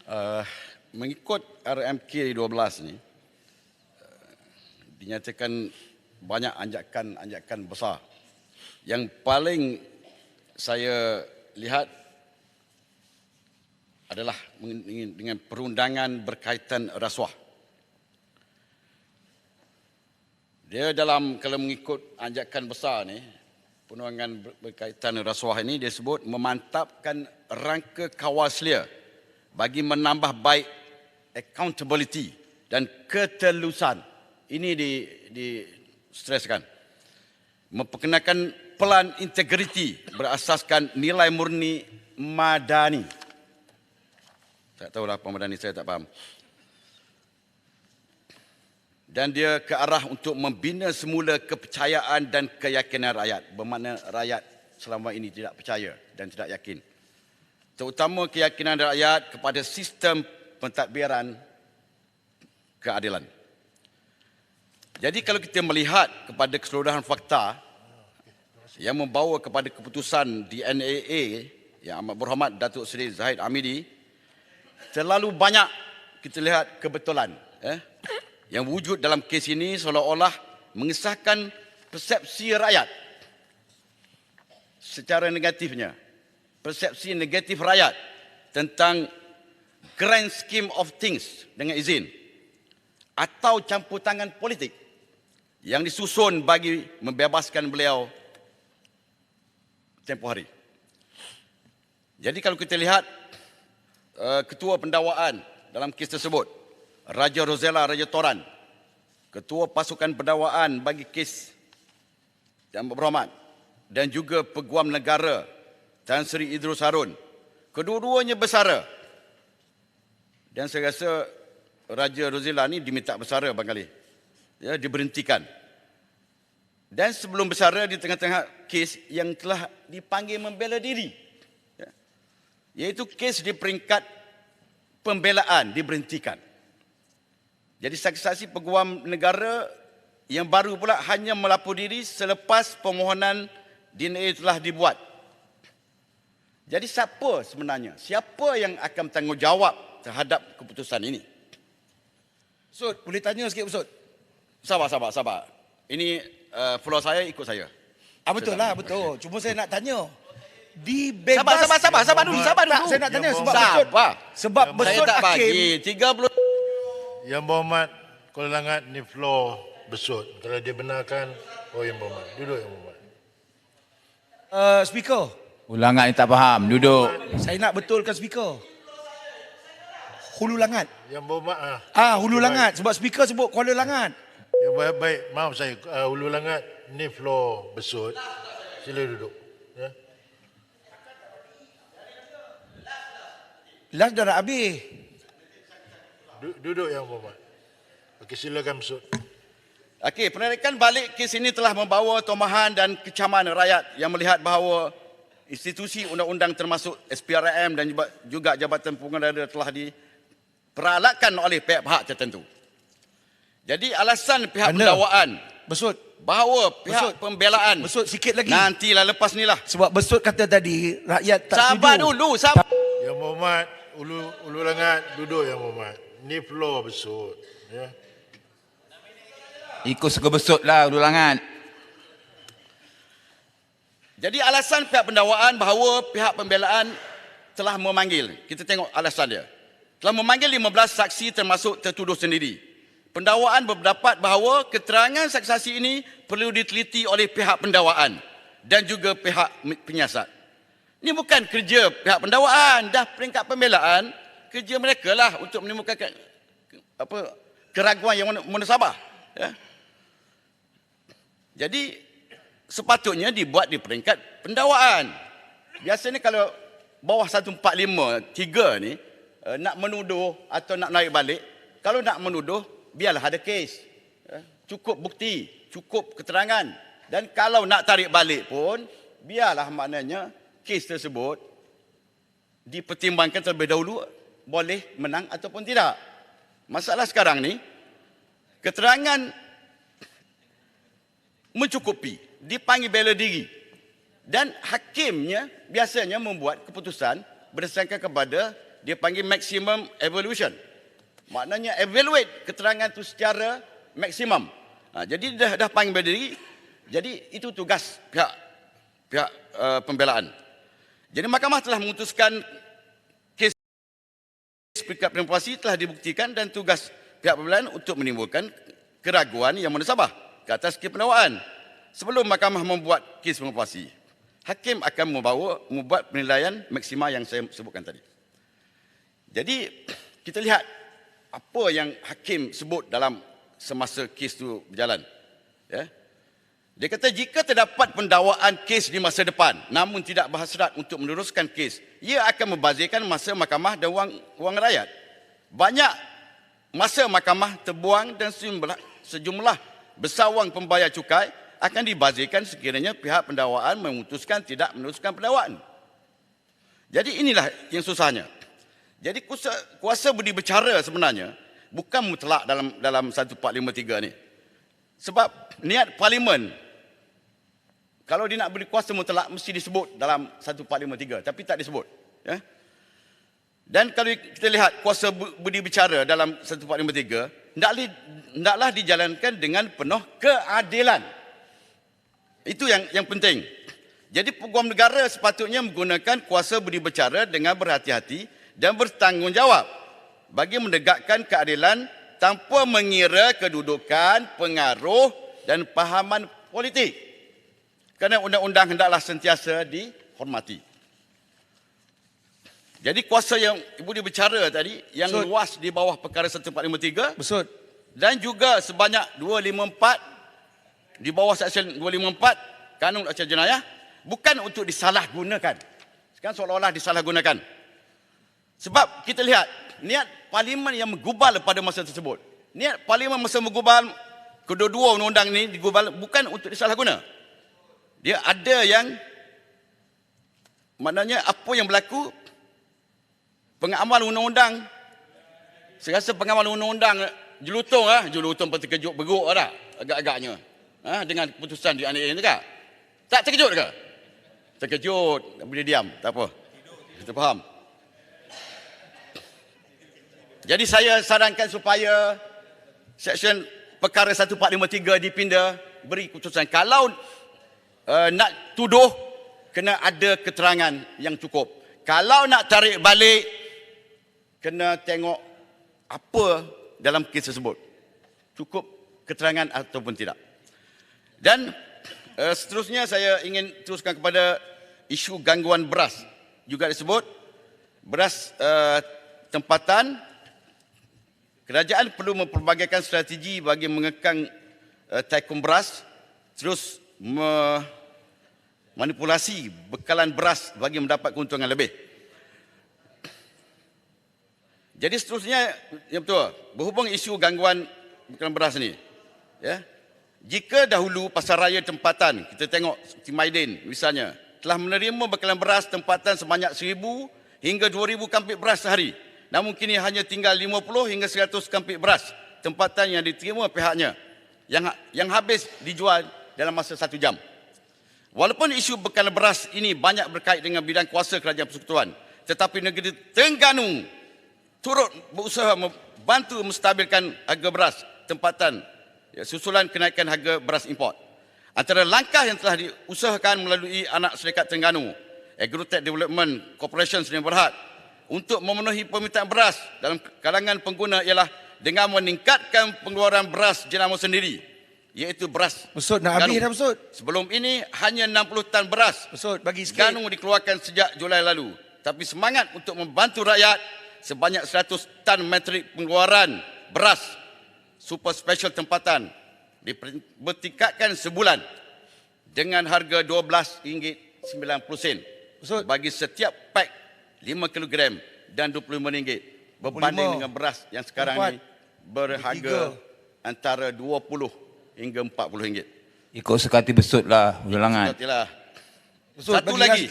Uh, Mengikut RMK 12 ni, dinyatakan banyak anjakan besar. Yang paling saya lihat adalah dengan perundangan berkaitan rasuah. Dia kalau mengikut anjakan besar ni, perundangan berkaitan rasuah ini, dia sebut memantapkan rangka kawal selia bagi menambah baik accountability dan ketelusan. Ini distresskan. Memperkenalkan pelan integriti berasaskan nilai murni madani. Tak tahulah apa madani, saya tak faham. Dan dia ke arah untuk membina semula kepercayaan dan keyakinan rakyat. Bermakna rakyat selama ini tidak percaya dan tidak yakin. Terutama keyakinan rakyat kepada sistem pentadbiran keadilan. Jadi kalau kita melihat kepada keseluruhan fakta yang membawa kepada keputusan di NAA yang amat berhormat Datuk Seri Zahid Hamidi, terlalu banyak kita lihat kebetulan yang wujud dalam kes ini seolah-olah mengesahkan persepsi rakyat secara negatifnya. Persepsi negatif rakyat tentang grand scheme of things dengan izin atau campur tangan politik yang disusun bagi membebaskan beliau tempoh hari. Jadi kalau kita lihat ketua pendakwaan dalam kes tersebut, Raja Rosella Raja Toran, ketua pasukan pendakwaan bagi kes yang berhormat, dan juga Peguam Negara Tan Sri Idrus Harun, kedua-duanya bersara. Dan saya rasa Raja Rosella ni diminta bersara barangkali, diberhentikan. Dan sebelum bersara di tengah-tengah kes yang telah dipanggil membela diri, iaitu kes di peringkat pembelaan, diberhentikan. Jadi saksi-saksi Peguam Negara yang baru pula hanya melapor diri selepas permohonan DNA telah dibuat. Jadi siapa sebenarnya? Siapa yang akan bertanggungjawab terhadap keputusan ini? Besut, boleh tanya sikit Besut? Sabar. Ini floor saya, ikut saya. Betul lah, betul. Cuma saya nak tanya. Dibebas. Sabar dulu. Saya nak tanya sebab Besut. Sebab Besut saya tak Hakim. bagi 30. Yang berhormat Kuala Langat ni floor Besut. Kalau dia benarkan, yang berhormat. Duduk yang berhormat. Speaker. Ulangan ni tak faham, duduk. Saya nak betulkan speaker. Hulu Langat. Yang berhormat Hulu Langat. Sebab speaker sebut Kuala Langat. yang baik, maaf saya, Hulu Langat ni floor Besut. Sila duduk. Ya. Last dah nak habis. Duduk yang berhormat. Okey, silakan Besut. Okey, penarikan balik kes ini telah membawa tomahan dan kecaman rakyat yang melihat bahawa institusi undang-undang termasuk SPRM dan juga Jabatan Pengarah telah diperalatkan oleh pihak-pihak tertentu. Jadi alasan pihak pendakwaan Besut. bahawa pihak pembelaan Besut sikit lagi. nantilah lepas ni lah. Sebab Besut kata tadi rakyat tak Sabar setuju. dulu, sabar. Yang berhormat Hulu Langat, duduk yang berhormat. Ni floor Besut. Ya. Ikut suka besut lah ulangan. Jadi alasan pihak pendakwaan bahawa pihak pembelaan telah memanggil, kita tengok alasan dia. Telah memanggil 15 saksi termasuk tertuduh sendiri. Pendakwaan berpendapat bahawa keterangan saksi-saksi ini perlu diteliti oleh pihak pendakwaan dan juga pihak penyiasat. Ini bukan kerja pihak pendakwaan, dah peringkat pembelaan, kerja mereka lah untuk menimbulkan keraguan yang munasabah. Ya. Jadi sepatutnya dibuat di peringkat pendakwaan. Biasanya kalau bawah 145(3) ni nak menuduh atau nak naik balik, kalau nak menuduh biarlah ada kes. Cukup bukti, cukup keterangan. Dan kalau nak tarik balik pun biarlah maknanya kes tersebut dipertimbangkan terlebih dahulu boleh menang ataupun tidak. Masalah sekarang ni keterangan mencukupi, dipanggil bela diri. Dan hakimnya biasanya membuat keputusan berdasarkan kepada dia panggil maximum evaluation. Maknanya evaluate keterangan itu secara maksimum. Jadi dah panggil berdiri. Jadi itu tugas pihak pembelaan. Jadi mahkamah telah memutuskan kes perkara demokrasi telah dibuktikan dan tugas pihak pembelaan untuk menimbulkan keraguan yang munasabah ke atas kes pendakwaan. Sebelum mahkamah membuat kes demokrasi, hakim akan membuat penilaian maksima yang saya sebutkan tadi. Jadi kita lihat apa yang hakim sebut dalam semasa kes itu berjalan. Ya. Dia kata jika terdapat pendakwaan kes di masa depan namun tidak berhasrat untuk meneruskan kes, ia akan membazirkan masa mahkamah dan wang rakyat. Banyak masa mahkamah terbuang dan sejumlah besar wang pembayar cukai akan dibazirkan sekiranya pihak pendakwaan memutuskan tidak meneruskan pendakwaan. Jadi inilah yang susahnya. Jadi kuasa budi bicara sebenarnya bukan mutlak dalam 1453 ni. Sebab niat parlimen, kalau dia nak beri kuasa mutlak mesti disebut dalam 1453, tapi tak disebut. Ya? Dan kalau kita lihat kuasa budi bicara dalam 1453, hendaklah dijalankan dengan penuh keadilan. Itu yang penting. Jadi peguam negara sepatutnya menggunakan kuasa budi bicara dengan berhati-hati dan bertanggungjawab bagi menegakkan keadilan tanpa mengira kedudukan, pengaruh dan pahaman politik. Kerana undang-undang hendaklah sentiasa dihormati. Jadi kuasa yang Ibu dibicara tadi, yang luas di bawah perkara 1453. Betul. Dan juga sebanyak 254 di bawah Seksyen 254 Kanun Acara Jenayah bukan untuk disalahgunakan. Sekarang seolah-olah disalahgunakan. Sebab kita lihat niat parlimen yang menggubal pada masa tersebut. Niat parlimen masa menggubal kedua-dua undang-undang ini digubal bukan untuk disalahguna. Dia ada yang maknanya apa yang berlaku pengamal undang-undang. Saya rasa pengamal undang-undang jelutong pun terkejut beruk dah agak-agaknya. Dengan keputusan di ANA ini tak? Tak terkejut ke? Terkejut, boleh diam, tak apa. Kita faham. Jadi saya sarankan supaya Seksyen perkara 1453 dipindah, beri keputusan. Kalau nak tuduh, kena ada keterangan yang cukup. Kalau nak tarik balik, kena tengok apa dalam kes tersebut. Cukup keterangan ataupun tidak. Dan seterusnya saya ingin teruskan kepada isu gangguan beras. Juga disebut beras tempatan. Kerajaan perlu memperbagaikan strategi bagi mengekang taikum beras, terus manipulasi bekalan beras bagi mendapat keuntungan lebih. Jadi seterusnya, yang betul, berhubung isu gangguan bekalan beras ni, ya, jika dahulu pasaraya tempatan, kita tengok Maidin misalnya, telah menerima bekalan beras tempatan sebanyak 1,000 hingga 2,000 kampik beras sehari. Namun kini hanya tinggal 50 hingga 100 kampik beras tempatan yang diterima pihaknya yang habis dijual dalam masa 1 jam. Walaupun isu bekalan beras ini banyak berkait dengan bidang kuasa kerajaan persekutuan, tetapi negeri Terengganu turut berusaha membantu menstabilkan harga beras tempatan susulan kenaikan harga beras import. Antara langkah yang telah diusahakan melalui anak syarikat Terengganu, Agrotech Development Corporation Sdn Bhd, untuk memenuhi permintaan beras dalam kalangan pengguna ialah dengan meningkatkan pengeluaran beras jenama sendiri, iaitu beras Besut, nak habis dah Besut. Sebelum ini hanya 60 tan beras Besut, bagi sikit. Terengganu dikeluarkan sejak Julai lalu. Tapi semangat untuk membantu rakyat, sebanyak 100 tan metrik pengeluaran beras super special tempatan dibertingkatkan sebulan dengan harga RM12.90 bagi setiap pack 5 kg dan RM25 berbanding dengan beras yang sekarang ni berharga antara RM20 hingga RM40. Ikut sekati besut lah ulangan. Satu lagi,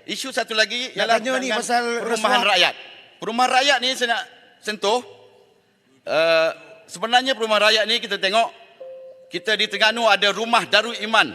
isu satu lagi ialah ni pasal perumahan rakyat. Perumahan rakyat ni saya nak sentuh. Sebenarnya perumahan rakyat ni kita tengok, kita di Terengganu ada rumah Darul Iman.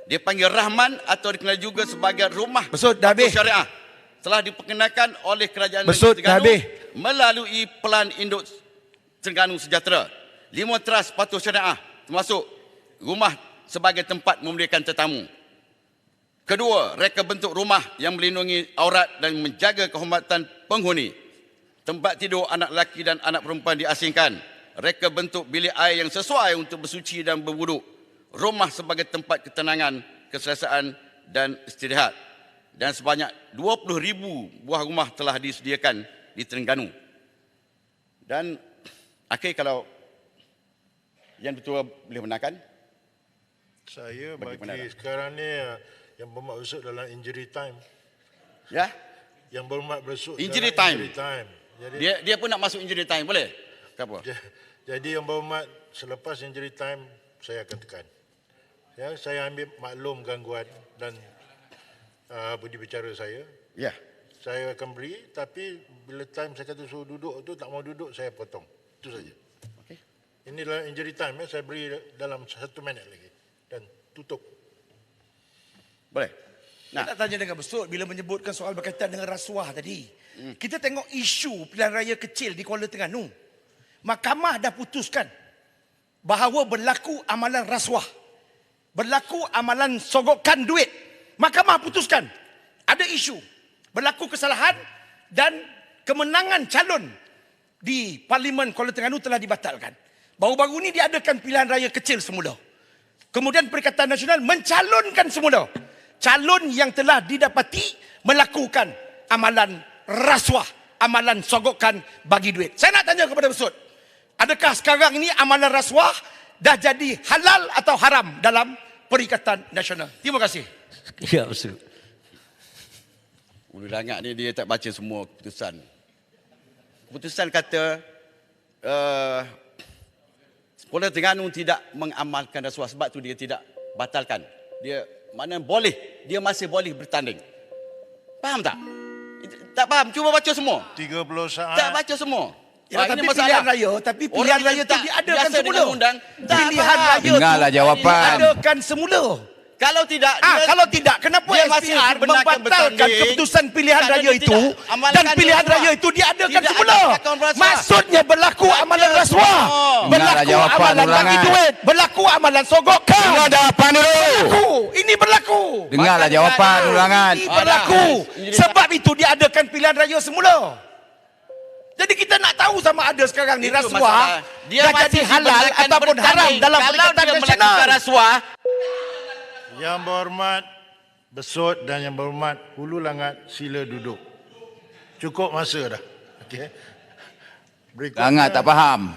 Dia panggil Rahman atau dikenal juga sebagai rumah Besut, dah habis. syariah. telah diperkenalkan oleh Kerajaan Besut, Negeri Terengganu dah habis. melalui Pelan Induk Terengganu Sejahtera. 5 teras patuh syariah termasuk rumah sebagai tempat memuliakan tetamu. Kedua, reka bentuk rumah yang melindungi aurat dan menjaga kehormatan penghuni. Tempat tidur anak lelaki dan anak perempuan diasingkan. Reka bentuk bilik air yang sesuai untuk bersuci dan berwuduk. Rumah sebagai tempat ketenangan, keselesaan dan istirahat. Dan sebanyak 20,000 buah rumah telah disediakan di Terengganu. Dan akhir kalau Yang Ketua boleh benarkan. Saya Bagi bagi pendapat. sekarang ni yang berhormat besut dalam injury time. Ya, Yang berhormat besut Injury dalam time. injury time. Jadi, dia pun nak masuk injury time, boleh? Kenapa? jadi yang berhormat selepas injury time saya akan tekan. Ya, saya ambil maklum gangguan dan budi bicara saya. Ya. Saya akan beri, tapi bila time saya kata suruh duduk tu tak mau duduk, saya potong. Itu saja. Okey. Ini dalam injury time, saya beri dalam 1 minit lagi. Dan tutup. Boleh. Nah, nak tanya dengan Besut bila menyebutkan soal berkaitan dengan rasuah tadi. Kita tengok isu pilihan raya kecil di Kuala Terengganu. Mahkamah dah putuskan bahawa berlaku amalan rasuah. Berlaku amalan sogokkan duit. Mahkamah putuskan ada isu berlaku kesalahan dan kemenangan calon di Parlimen Kuala Terengganu telah dibatalkan. Baru-baru ini diadakan pilihan raya kecil semula. Kemudian Perikatan Nasional mencalonkan semula calon yang telah didapati melakukan amalan rasuah, amalan sogokkan bagi duit. Saya nak tanya kepada Besut, adakah sekarang ini amalan rasuah dah jadi halal atau haram dalam Perikatan Nasional? Terima kasih. Ya, betul. Ulu Langat ni dia tak baca semua keputusan. Keputusan kata Kuala Terengganu tidak mengamalkan rasuah, sebab tu dia tidak batalkan. Dia mana boleh, dia masih boleh bertanding. Faham tak? Tak faham, cuba baca semua. 30 saat. Tak baca semua. Ya, tapi Ini pilihan raya, tapi pilihan Orang raya tu tak diadakan biasa semula. dengan undang, tak Pilihan faham. raya tu Dengarlah jawapan. diadakan semula. Kalau tidak, Kalau tidak, kenapa dia masih SPR dibenarkan membatalkan bertanding keputusan pilihan kerana raya dia itu tidak amalkan dan pilihan rasuah. raya itu diadakan Tidak semula? amalkan rasuah. Maksudnya berlaku amalan rasuah, semua. Dengarlah berlaku jawapan amalan bagi ulangan. duit, berlaku amalan sogokkan. Dengar jawapan dulu. Berlaku, ini berlaku. Dengarlah Maka jawapan dengar. ulangan. Ini berlaku. Ini Sebab itu diadakan pilihan raya semula. Jadi kita nak tahu sama ada sekarang ni Itu rasuah masalah. Dia dah jadi masih halal dibenarkan ataupun haram bertanding. dalam Kalau Perikatan dia Nasional. melakukan rasuah, Yang berhormat Besut dan yang berhormat Hulu Langat, sila duduk. Cukup masa dah. Okey. Berikutnya, Langat tak faham.